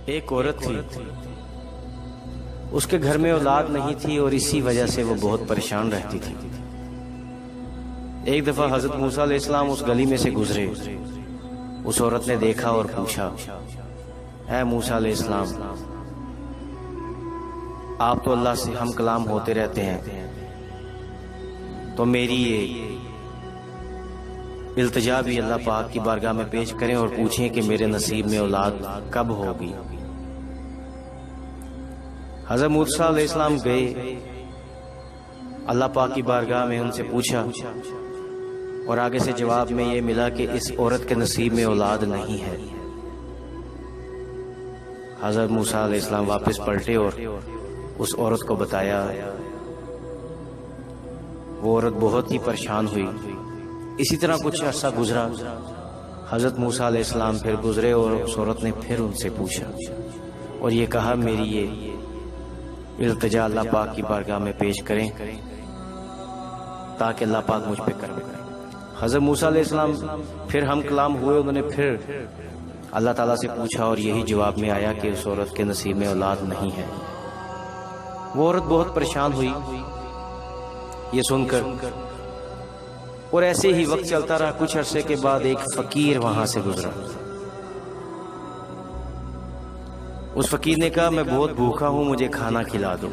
ایک عورت تھی، اس کے گھر میں اولاد نہیں تھی اور اسی وجہ سے وہ بہت پریشان رہتی تھی۔ ایک دفعہ حضرت موسیٰ علیہ السلام اس گلی میں سے گزرے۔ اس عورت نے دیکھا اور پوچھا، اے موسیٰ علیہ السلام، آپ تو اللہ سے ہم کلام ہوتے رہتے ہیں، تو میری یہ التجا بھی اللہ پاک کی بارگاہ میں پیش کریں اور پوچھیں کہ میرے نصیب میں اولاد کب ہوگی۔ حضرت موسیٰ علیہ السلام گئے، اللہ پاک کی بارگاہ میں ان سے پوچھا، اور آگے سے جواب میں یہ ملا کہ اس عورت کے نصیب میں اولاد نہیں ہے۔ حضرت موسیٰ علیہ السلام واپس پلٹے اور اس عورت کو بتایا۔ وہ عورت بہت ہی پریشان ہوئی۔ اسی طرح کچھ عرصہ گزرا۔ حضرت موسیٰ علیہ السلام پھر گزرے اور اس عورت نے پھر ان سے پوچھا اور یہ کہا، میری یہ التجا اللہ پاک کی بارگاہ میں پیش کریں تاکہ اللہ پاک مجھ پہ کرم کرے۔ حضرت موسیٰ علیہ السلام پھر ہم کلام ہوئے، انہوں نے پھر اللہ تعالیٰ سے پوچھا اور یہی جواب میں آیا کہ اس عورت کے نصیب میں اولاد نہیں ہے۔ وہ عورت بہت پریشان ہوئی یہ سن کر، اور ایسے ہی وقت چلتا رہا۔ کچھ عرصے کے بعد ایک فقیر وہاں سے گزرا۔ اس فقیر نے کہا، میں بہت بھوکا ہوں، مجھے کھانا کھلا دو۔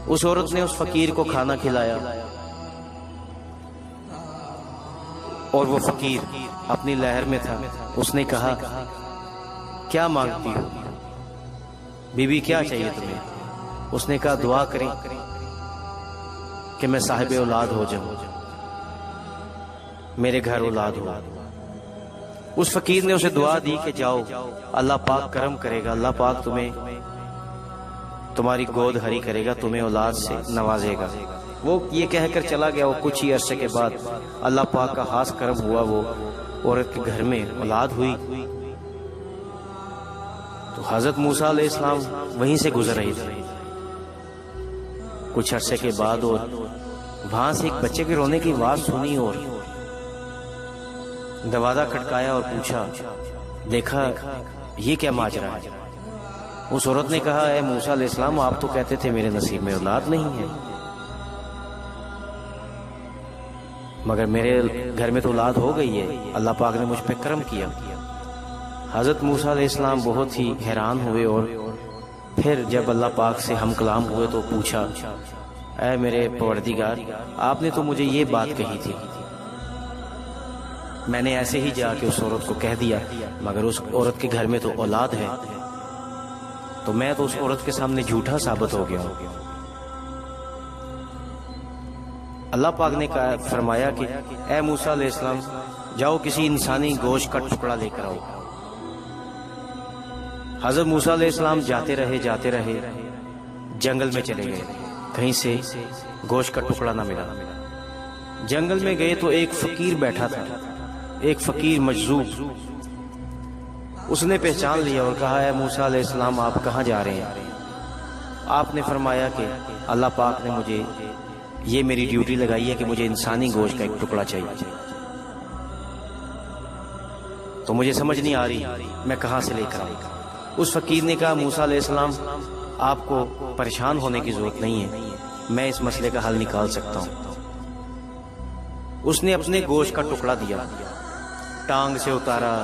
اس عورت نے اس فقیر کو کھانا کھلایا، اور وہ فقیر اپنی لہر میں تھا۔ اس نے کہا، کیا مانگتی ہو بی بی، کیا چاہیے تمہیں؟ اس نے کہا، دعا کریں کہ میں صاحب اولاد ہو جاؤں، میرے گھر اولاد ہو۔ اس فقیر نے اسے دعا دی کہ جاؤ، اللہ پاک کرم کرے گا، اللہ پاک تمہیں تمہاری گود ہری کرے گا، تمہیں اولاد سے نوازے گا۔ وہ یہ کہہ کر چلا گیا۔ وہ کچھ ہی عرصے کے بعد اللہ پاک کا خاص کرم ہوا، وہ عورت کے گھر میں اولاد ہوئی۔ تو حضرت موسیٰ علیہ السلام وہیں سے گزر رہے تھے۔ کچھ عرصے کے بعد اور وہاں سے ایک بچے کے رونے کی آواز سنی اور دروازہ کھٹکایا اور پوچھا، دیکھا یہ کیا ماجرا ہے؟ اس عورت نے کہا، اے موسیٰ علیہ السلام، آپ تو کہتے تھے میرے نصیب میں اولاد نہیں ہے، مگر میرے گھر میں تو اولاد ہو گئی ہے، اللہ پاک نے مجھ پہ کرم کیا۔ حضرت موسیٰ علیہ السلام بہت ہی حیران ہوئے، اور پھر جب اللہ پاک سے ہم کلام ہوئے تو پوچھا، اے میرے پروردگار، آپ نے تو مجھے یہ بات کہی تھی، میں نے ایسے ہی جا کے اس عورت کو کہہ دیا، مگر اس عورت کے گھر میں تو اولاد ہے، تو میں تو اس عورت کے سامنے جھوٹا ثابت ہو گیا ہوں۔ اللہ پاک نے فرمایا کہ اے موسیٰ علیہ السلام، جاؤ کسی انسانی گوشت کا ٹکڑا لے کر آؤ۔ حضرت موسیٰ علیہ السلام جاتے رہے، جنگل میں چلے گئے، کہیں سے گوشت کا ٹکڑا نہ ملا۔ جنگل میں گئے تو ایک فقیر بیٹھا تھا، ایک فقیر مجذوب۔ اس نے پہچان لیا اور کہا، اے موسیٰ علیہ السلام، آپ کہاں جا رہے ہیں؟ آپ نے فرمایا کہ اللہ پاک نے مجھے یہ میری ڈیوٹی لگائی ہے کہ مجھے انسانی گوشت کا ایک ٹکڑا چاہیے، تو مجھے سمجھ نہیں آ رہی میں کہاں سے لے کر آؤں۔ اس فقیر نے کہا، موسیٰ علیہ السلام، آپ کو پریشان ہونے کی ضرورت نہیں ہے، میں اس مسئلے کا حل نکال سکتا ہوں۔ اس نے اپنے گوشت کا ٹکڑا دیا، ٹانگ سے اتارا،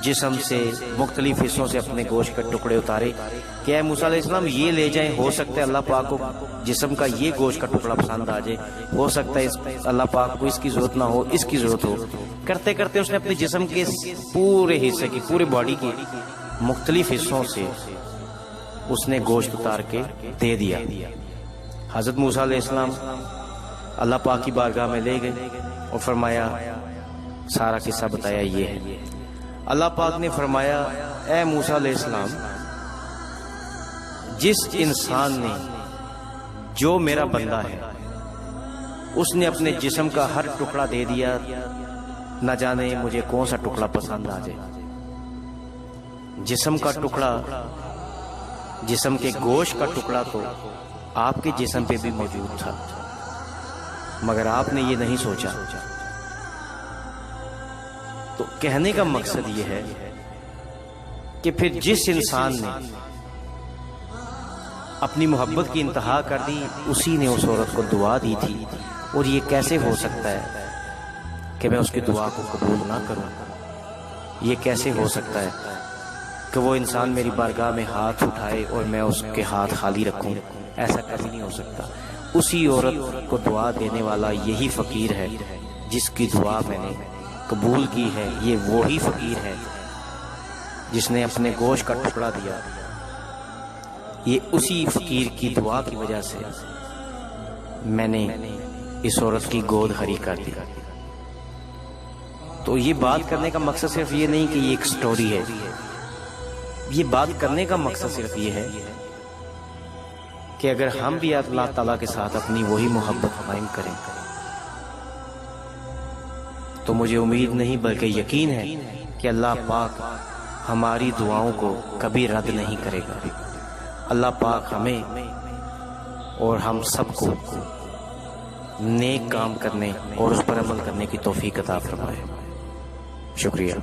جسم سے مختلف حصوں سے اپنے گوشت کے ٹکڑے اتارے کہ اے موسیٰ علیہ السلام یہ لے جائیں، ہو سکتا ہے اللہ پاک کو جسم کا یہ گوشت کا ٹکڑا پسند آ جائے، ہو سکتا ہے اللہ پاک کو اس کی ضرورت نہ ہو، اس کی ضرورت ہو۔ کرتے کرتے اس نے اپنے جسم کے پورے حصے کی، پورے باڈی کے مختلف حصوں سے اس نے گوشت اتار کے دے دیا۔ حضرت موسیٰ علیہ السلام اللہ پاک کی بارگاہ میں لے گئے اور فرمایا، سارا قصہ بتایا یہ ہے۔ اللہ پاک نے فرمایا، اے موسیٰ علیہ السلام، جس انسان نے، جو میرا بندہ ہے، اس نے اپنے جسم کا ہر ٹکڑا دے دیا، نہ جانے مجھے کون سا ٹکڑا پسند آ جائے۔ جسم کا ٹکڑا، جسم کے گوشت کا ٹکڑا تو آپ کے جسم پہ بھی موجود تھا، مگر آپ نے یہ نہیں سوچا۔ تو کہنے کا مقصد یہ ہے کہ پھر جس انسان نے اپنی محبت کی انتہا کر دی اسی نے اس عورت کو دعا دی تھی، اور یہ کیسے ہو سکتا ہے کہ میں اس کی دعا کو قبول نہ کروں؟ یہ کیسے ہو سکتا ہے کہ وہ انسان میری بارگاہ میں ہاتھ اٹھائے اور میں اس کے ہاتھ خالی رکھوں؟ ایسا کبھی نہیں ہو سکتا۔ اسی عورت کو دعا دینے والا یہی فقیر ہے جس کی دعا میں نے قبول کی ہے۔ یہ وہی فقیر ہے جس نے اپنے گوشت کا ٹکڑا دیا۔ یہ اسی فقیر کی دعا کی وجہ سے میں نے اس عورت کی گود ہری کر دی۔ تو یہ بات کرنے کا مقصد صرف یہ نہیں کہ یہ ایک سٹوری ہے، یہ بات کرنے کا مقصد صرف یہ ہے کہ اگر ہم بھی اللہ تعالیٰ کے ساتھ اپنی وہی محبت قائم کریں تو مجھے امید نہیں بلکہ یقین ہے کہ اللہ پاک ہماری دعاؤں کو کبھی رد نہیں کرے گا۔ اللہ پاک ہمیں اور ہم سب کو نیک کام کرنے اور اس پر عمل کرنے کی توفیق عطا فرمائے۔ شکریہ۔